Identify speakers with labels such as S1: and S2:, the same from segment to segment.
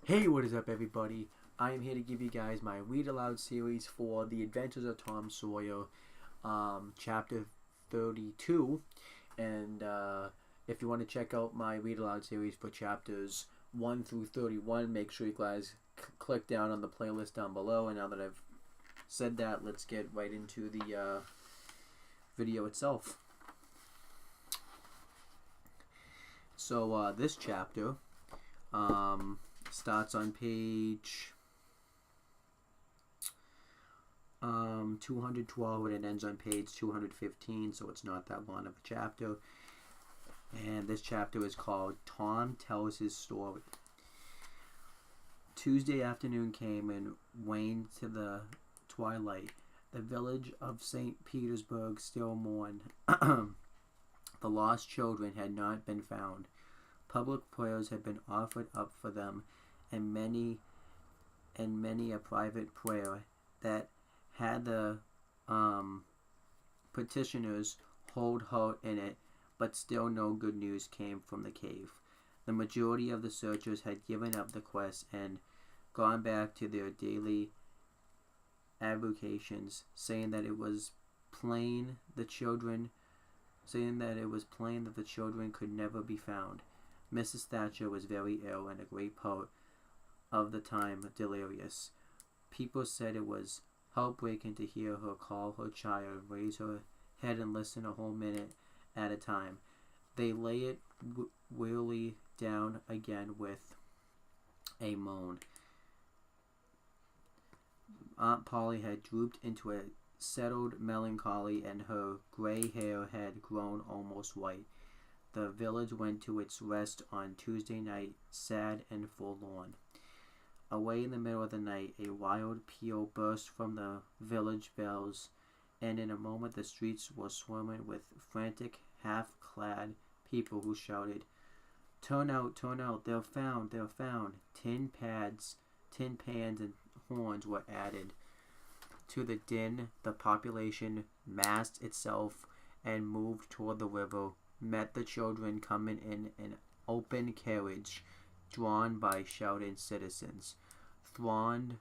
S1: Hey, what is up, everybody? I am here to give you guys my Read Aloud series for The Adventures of Tom Sawyer, chapter 32. And if you want to check out my Read Aloud series for chapters 1 through 31, make sure you guys click down on the playlist down below. And now that I've said that, let's get right into the video itself. So, this chapter starts on page 212 and it ends on page 215, so it's not that long of a chapter. And this chapter is called Tom Tells His Story. Tuesday afternoon came and waned to the twilight. The village of St. Petersburg still mourned. The lost children had not been found. Public prayers had been offered up for them, and many a private prayer that had the petitioners hold heart in it, but still no good news came from the cave. The majority of the searchers had given up the quest and gone back to their daily avocations, saying that it was plain that the children could never be found. Mrs. Thatcher was very ill and a great part of the time delirious. People said it was heartbreaking to hear her call her child, raise her head and listen a whole minute at a time. They lay it wearily down again with a moan. Aunt Polly had drooped into a settled melancholy, and her gray hair had grown almost white. The village went to its rest on Tuesday night, sad and forlorn. Away in the middle of the night, a wild peal burst from the village bells, and in a moment the streets were swarming with frantic, half-clad people who shouted, turn out, they're found. Tin pans and horns were added. To the din, the population massed itself and moved toward the river, met the children coming in an open carriage drawn by shouting citizens, thronged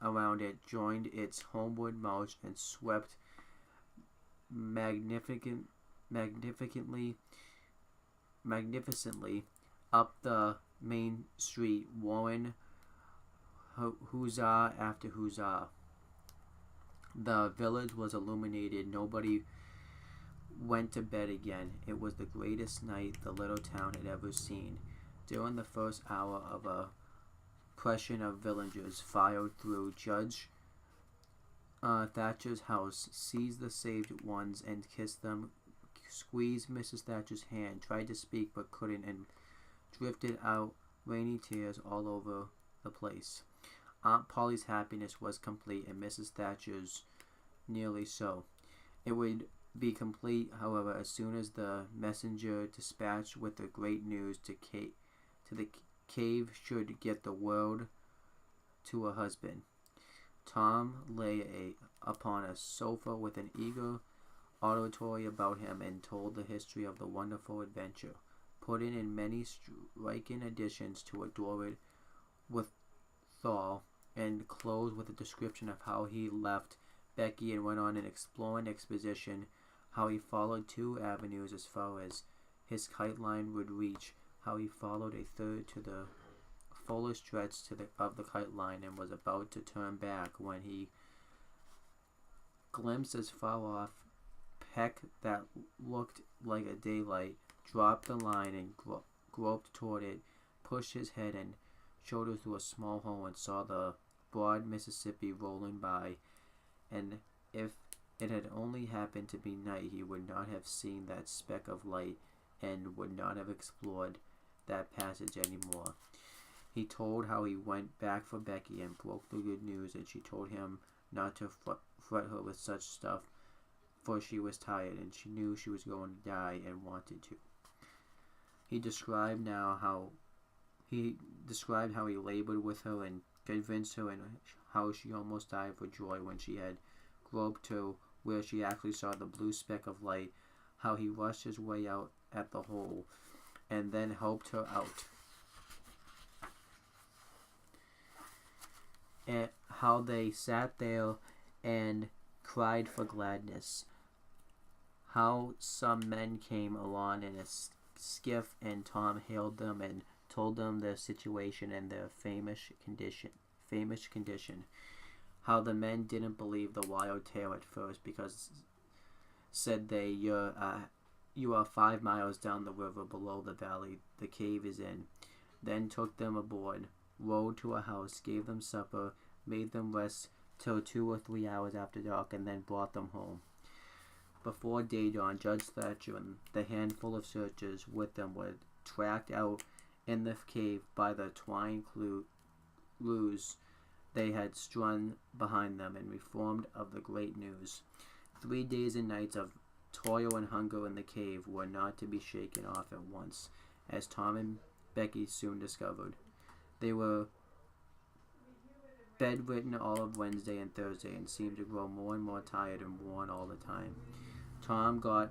S1: around it, joined its homeward march, and swept magnificently up the main street, roaring huzzah after huzzah. The village was illuminated. Nobody went to bed again. It was the greatest night the little town had ever seen. During the first hour of a procession of villagers filed through Judge Thatcher's house, seized the saved ones and kissed them, squeezed Mrs. Thatcher's hand, tried to speak but couldn't, and drifted out rainy tears all over the place. Aunt Polly's happiness was complete, and Mrs. Thatcher's nearly so. It would be complete, however, as soon as the messenger dispatched with the great news to the cave should get the word to her husband. Tom lay upon a sofa with an eager auditory about him and told the history of the wonderful adventure, putting in many striking additions to adorn it withal, and closed with a description of how he left Becky and went on an exploring expedition, how he followed 2 avenues as far as his kite line would reach, how he followed a third to the fullest stretch of the kite line and was about to turn back when he glimpsed as far off peak that looked like a daylight, dropped the line and groped toward it, pushed his head and shoulders through a small hole and saw the broad Mississippi rolling by, and if it had only happened to be night, he would not have seen that speck of light and would not have explored that passage any more. He told how he went back for Becky and broke the good news, and she told him not to fret her with such stuff, for she was tired and she knew she was going to die and wanted to. He described how he labored with her and convinced her, and how she almost died for joy when she had groped to where she actually saw the blue speck of light, how he rushed his way out at the hole and then helped her out. and how they sat there and cried for gladness. How some men came along in a skiff, and Tom hailed them and told them their situation and their famished condition. How the men didn't believe the wild tale at first, because said they, you are 5 miles down the river below the valley the cave is in. Then took them aboard, rowed to a house, gave them supper, made them rest till 2 or 3 hours after dark, and then brought them home. Before day dawn, Judge Thatcher and the handful of searchers with them were tracked out in the cave by the twine clues they had strung behind them, and informed of the great news. 3 days and nights of toil and hunger in the cave were not to be shaken off at once, as Tom and Becky soon discovered. They were bedridden all of Wednesday and Thursday, and seemed to grow more and more tired and worn all the time. Tom got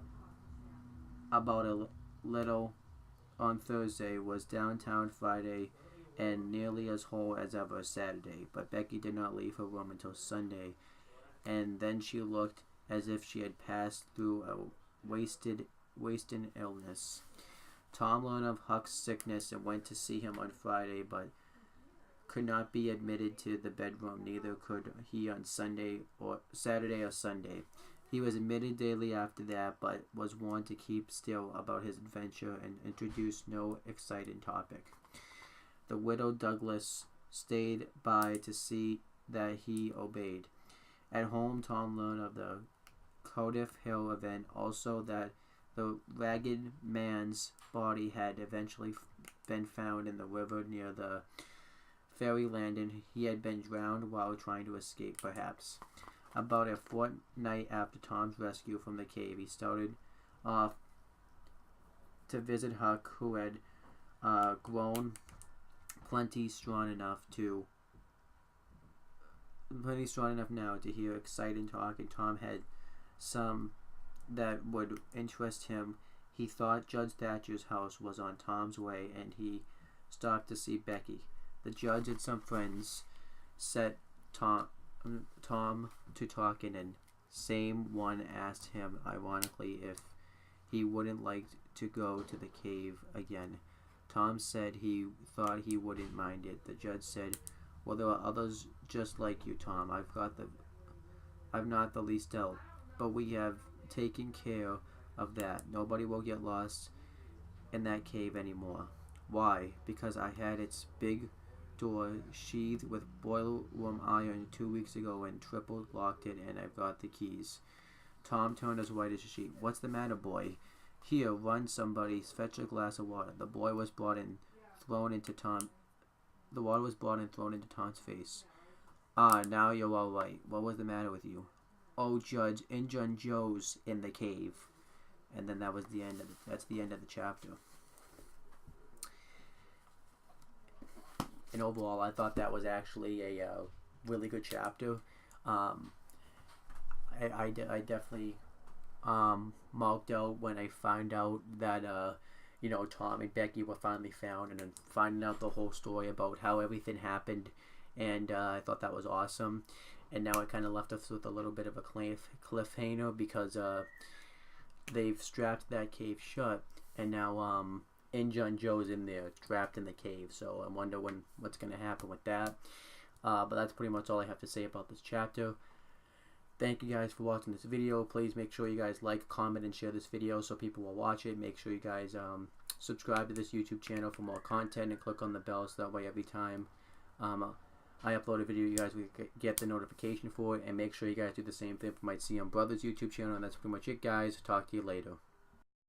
S1: about a little on Thursday, was downtown Friday, and nearly as whole as ever Saturday, but Becky did not leave her room until Sunday, and then she looked as if she had passed through a wasting illness. Tom learned of Huck's sickness and went to see him on Friday, but could not be admitted to the bedroom. Neither could he on Saturday or Sunday. He was admitted daily after that, but was warned to keep still about his adventure and introduce no exciting topic. The widow Douglas stayed by to see that he obeyed. At home, Tom learned of the Cardiff Hill event, also that the ragged man's body had eventually been found in the river near the ferry landing. He had been drowned while trying to escape, perhaps. About a fortnight after Tom's rescue from the cave, he started off to visit Huck, who had grown plenty strong enough now to hear exciting talk, and Tom had some that would interest him. He thought Judge Thatcher's house was on Tom's way, and he stopped to see Becky. The judge and some friends set Tom to talking, and same one asked him ironically if he wouldn't like to go to the cave again. Tom said he thought he wouldn't mind it. The judge said, "Well, there are others just like you, Tom. I've not the least doubt, but we have taken care of that. Nobody will get lost in that cave anymore." "Why?" "Because I had its big door sheathed with boiler room iron 2 weeks ago and triple locked it, and I've got the keys." Tom turned as white as a sheet. "What's the matter, boy?" "Here, run somebody, fetch a glass of water." The water was brought and thrown into Tom's face. "Ah, now you're all right. What was the matter with you?" "Oh, Judge, Injun Joe's in the cave." And then that's the end of the chapter. And overall, I thought that was actually a really good chapter. I definitely marked out when I found out that Tom and Becky were finally found, and then finding out the whole story about how everything happened, and I thought that was awesome. And now it kind of left us with a little bit of a cliffhanger, because they've strapped that cave shut, and now Injun Joe's in there, trapped in the cave. So I wonder what's going to happen with that. But that's pretty much all I have to say about this chapter. Thank you guys for watching this video. Please make sure you guys like, comment, and share this video so people will watch it. Make sure you guys subscribe to this YouTube channel for more content, and click on the bell so that way every time I upload a video, you guys will get the notification for it. And make sure you guys do the same thing for my CM Brothers YouTube channel. And that's pretty much it, guys. Talk to you later.